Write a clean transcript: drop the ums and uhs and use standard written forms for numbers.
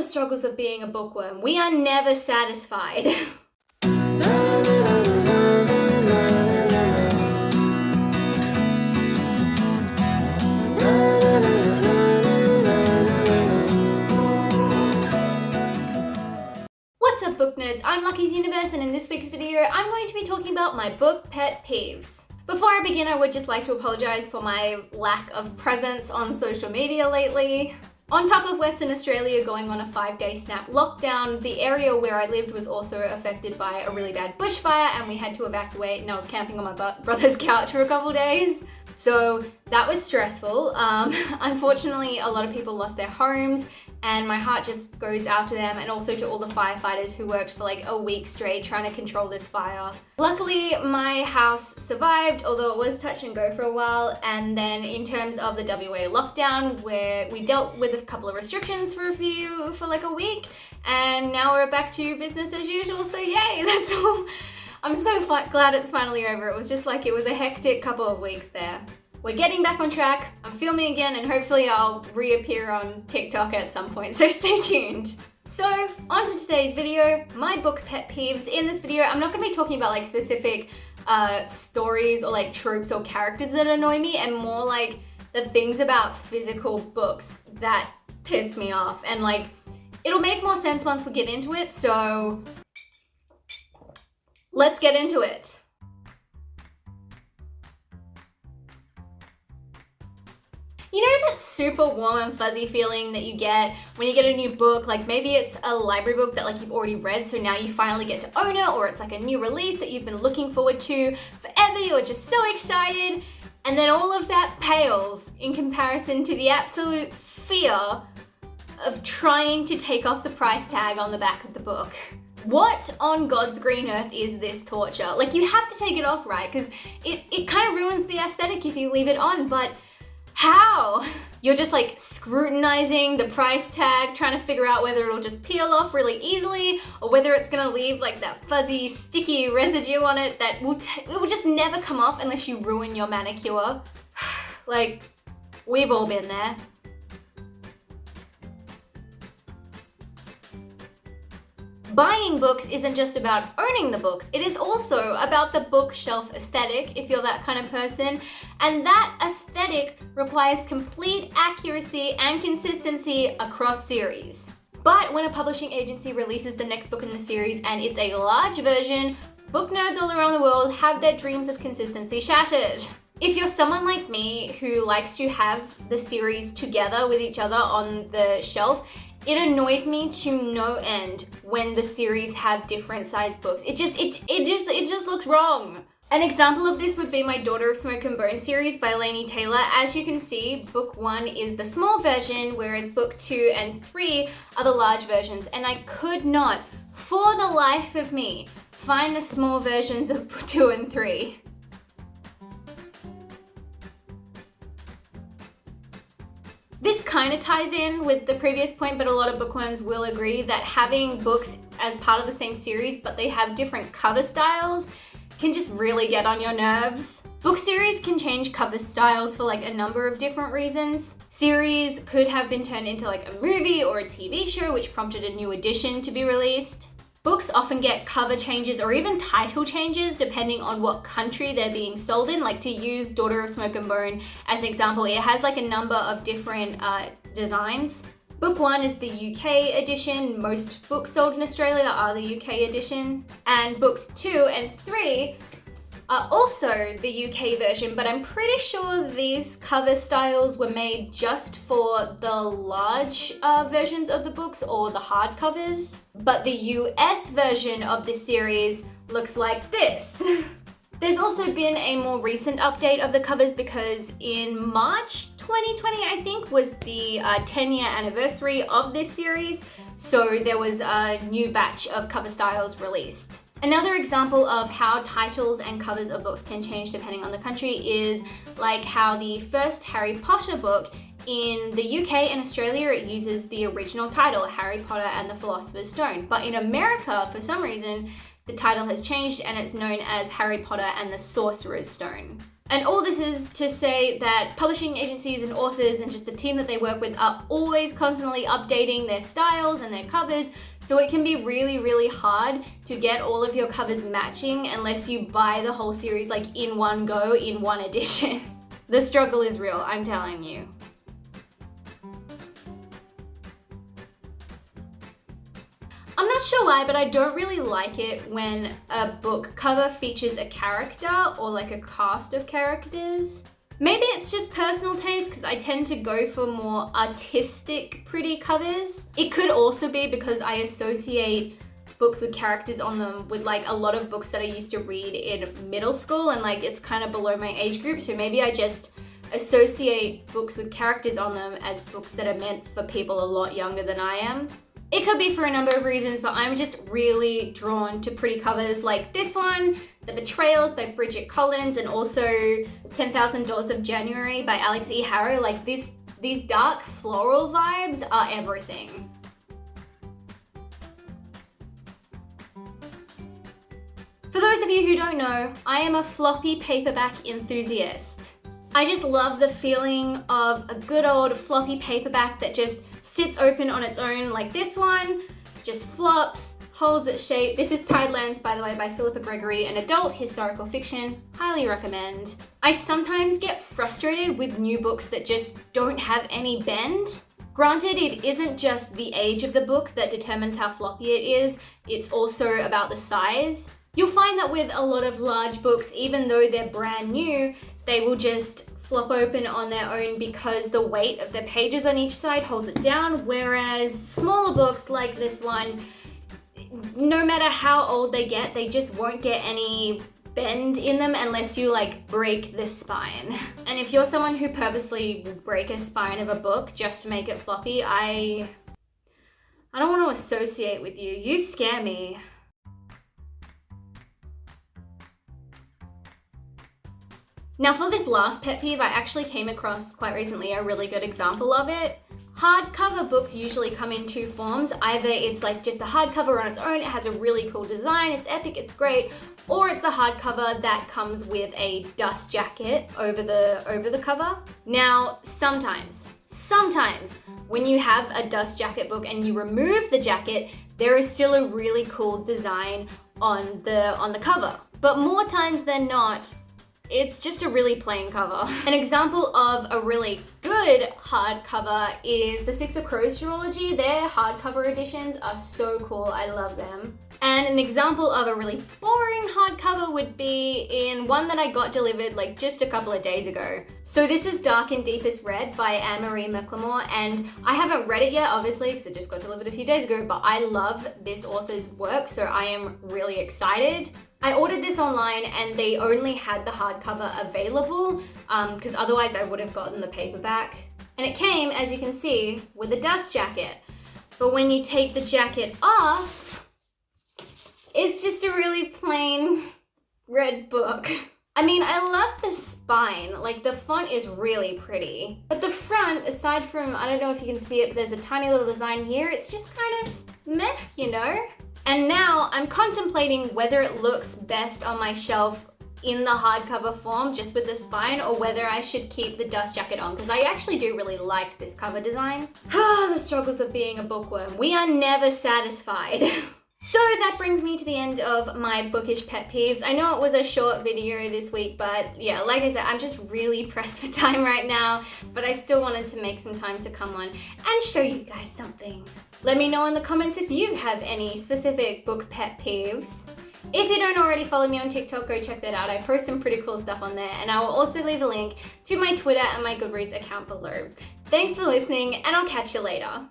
struggles of being a bookworm. We are never satisfied. What's up, book nerds? I'm Lucky's Universe, and in this week's video, I'm going to be talking about my book pet peeves. Before I begin, I would just like to apologise for my lack of presence on social media lately. On top of Western Australia going on a 5-day snap lockdown, the area where I lived was also affected by a really bad bushfire, and we had to evacuate, and I was camping on my brother's couch for a couple days. So that was stressful. Unfortunately, a lot of people lost their homes, and my heart just goes out to them and also to all the firefighters who worked for like a week straight trying to control this fire. Luckily, my house survived, although it was touch and go for a while. And then in terms of the WA lockdown, where we dealt with a couple of restrictions for like a week, and now we're back to business as usual. So yay, that's all. I'm so glad it's finally over. It was just like, it was a hectic couple of weeks there. We're getting back on track, I'm filming again, and hopefully I'll reappear on TikTok at some point, so stay tuned. So, on to today's video, my book pet peeves. In this video, I'm not going to be talking about like specific stories or like tropes or characters that annoy me, and more like the things about physical books that piss me off. And like, it'll make more sense once we get into it, so let's get into it. You know that super warm and fuzzy feeling that you get when you get a new book? Like maybe it's a library book that like you've already read, so now you finally get to own it, or it's like a new release that you've been looking forward to forever, you're just so excited, and then all of that pales in comparison to the absolute fear of trying to take off the price tag on the back of the book. What on God's green earth is this torture? Like, you have to take it off, right? Because it kind of ruins the aesthetic if you leave it on, but how? You're just like scrutinizing the price tag, trying to figure out whether it'll just peel off really easily, or whether it's gonna leave like that fuzzy, sticky residue on it that it will just never come off unless you ruin your manicure. Like, we've all been there. Buying books isn't just about owning the books, it is also about the bookshelf aesthetic, if you're that kind of person, and that aesthetic requires complete accuracy and consistency across series. But when a publishing agency releases the next book in the series and it's a large version, book nerds all around the world have their dreams of consistency shattered. If you're someone like me who likes to have the series together with each other on the shelf, it annoys me to no end when the series have different sized books. It just looks wrong. An example of this would be my Daughter of Smoke and Bone series by Laini Taylor. As you can see, book 1 is the small version, whereas book 2 and 3 are the large versions. And I could not, for the life of me, find the small versions of 2 and 3. This kind of ties in with the previous point, but a lot of bookworms will agree that having books as part of the same series, but they have different cover styles, can just really get on your nerves. Book series can change cover styles for like a number of different reasons. Series could have been turned into like a movie or a TV show, which prompted a new edition to be released. Books often get cover changes or even title changes depending on what country they're being sold in. Like, to use Daughter of Smoke and Bone as an example, it has like a number of different designs. Book 1 is the UK edition. Most books sold in Australia are the UK edition. And books 2 and 3 are also the UK version, but I'm pretty sure these cover styles were made just for the large versions of the books or the hardcovers. But the US version of this series looks like this. There's also been a more recent update of the covers because in March 2020, I think, was the 10-year anniversary of this series. So there was a new batch of cover styles released. Another example of how titles and covers of books can change depending on the country is like how the first Harry Potter book in the UK and Australia, it uses the original title, Harry Potter and the Philosopher's Stone. But in America, for some reason, the title has changed and it's known as Harry Potter and the Sorcerer's Stone. And all this is to say that publishing agencies and authors and just the team that they work with are always constantly updating their styles and their covers, so it can be really, really hard to get all of your covers matching unless you buy the whole series like in one go, in one edition. The struggle is real, I'm telling you. I'm not sure why, but I don't really like it when a book cover features a character or like a cast of characters. Maybe it's just personal taste because I tend to go for more artistic, pretty covers. It could also be because I associate books with characters on them with like a lot of books that I used to read in middle school, and like it's kind of below my age group, so maybe I just associate books with characters on them as books that are meant for people a lot younger than I am. It could be for a number of reasons, but I'm just really drawn to pretty covers like this one, The Betrayals by Bridget Collins, and also $10,000 of January by Alex E. Harrow. Like these dark floral vibes are everything. For those of you who don't know, I am a floppy paperback enthusiast. I just love the feeling of a good old floppy paperback that just sits open on its own like this one, just flops, holds its shape. This is Tidelands, by the way, by Philippa Gregory, an adult historical fiction. Highly recommend. I sometimes get frustrated with new books that just don't have any bend. Granted, it isn't just the age of the book that determines how floppy it is, it's also about the size. You'll find that with a lot of large books, even though they're brand new, they will just flop open on their own because the weight of the pages on each side holds it down, whereas smaller books like this one, no matter how old they get, they just won't get any bend in them unless you like break the spine. And if you're someone who purposely will break a spine of a book just to make it floppy, I don't want to associate with you. You scare me. Now for this last pet peeve, I actually came across quite recently a really good example of it. Hardcover books usually come in two forms. Either it's like just a hardcover on its own, it has a really cool design, it's epic, it's great, or it's a hardcover that comes with a dust jacket over the cover. Now, sometimes when you have a dust jacket book and you remove the jacket, there is still a really cool design on the cover. But more times than not, it's just a really plain cover. An example of a really good hardcover is the Six of Crows trilogy. Their hardcover editions are so cool, I love them. And an example of a really boring hardcover would be in one that I got delivered like just a couple of days ago. So this is Dark and Deepest Red by Anne-Marie McLemore, and I haven't read it yet, obviously, because it just got delivered a few days ago, but I love this author's work, so I am really excited. I ordered this online and they only had the hardcover available because otherwise I would have gotten the paperback. And it came, as you can see, with a dust jacket. But when you take the jacket off, it's just a really plain red book. I mean, I love the spine, like the font is really pretty. But the front, aside from, I don't know if you can see it, but there's a tiny little design here, it's just kind of meh, you know? And now I'm contemplating whether it looks best on my shelf in the hardcover form, just with the spine, or whether I should keep the dust jacket on, because I actually do really like this cover design. Ah, the struggles of being a bookworm. We are never satisfied. So that brings me to the end of my bookish pet peeves. I know it was a short video this week, but yeah, like I said, I'm just really pressed for time right now, but I still wanted to make some time to come on and show you guys something. Let me know in the comments if you have any specific book pet peeves. If you don't already follow me on TikTok, go check that out. I post some pretty cool stuff on there, and I will also leave a link to my Twitter and my Goodreads account below. Thanks for listening, and I'll catch you later.